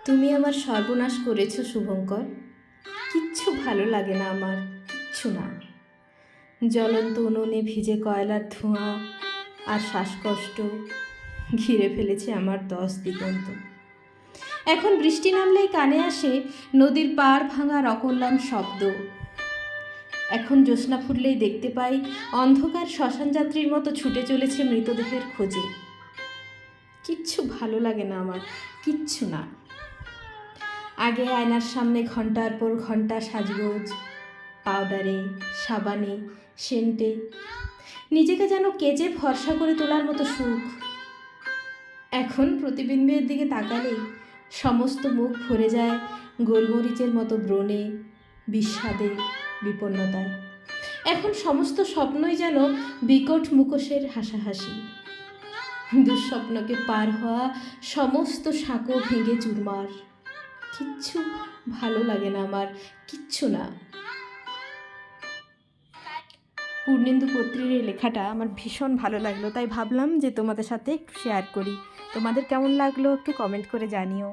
তুমি আমার সর্বনাশ করেছো শুভঙ্কর। কিচ্ছু ভালো লাগে না আমার, কিচ্ছু না। জ্বলন্ত উনুনে ভিজে কয়লার ধোঁয়া আর শ্বাসকষ্ট ঘিরে ফেলেছে আমার 10 দিগন্ত। এখন বৃষ্টি নামলেই কানে আসে নদীর পাড় ভাঙার অকল্যাণ শব্দ। এখন জ্যোৎস্না ফুটলেই দেখতে পাই অন্ধকার শ্মশানযাত্রীর মতো ছুটে চলেছে মৃতদেহের খোঁজে। কিচ্ছু ভালো লাগে না আমার, কিচ্ছু না। আগে আয়নার সামনে ঘন্টার পর ঘন্টা সাজগোজ, পাউডারে, সাবানে, সেন্টে নিজেকে যেন কেজে ভরসা করে তোলার মতো সুখ। এখন প্রতিবিম্বের দিকে তাকালেই সমস্ত মুখ ভরে যায় গোলমরিচের মতো ব্রণে, বিস্বাদে, বিপন্নতায়। এখন সমস্ত স্বপ্নই যেন বিকট মুখোশের হাসাহাসি। দুঃস্বপ্নকে পার হওয়া সমস্ত সাঁকো ভেঙে চুরমার। কিচ্ছু ভালো লাগে না আমার, কিচ্ছু না। পূর্ণেন্দু পত্রীর এই লেখাটা আমার ভীষণ ভালো লাগলো, তাই ভাবলাম যে তোমাদের সাথে একটু শেয়ার করি। তোমাদের কেমন লাগলো একটু কমেন্ট করে জানিও।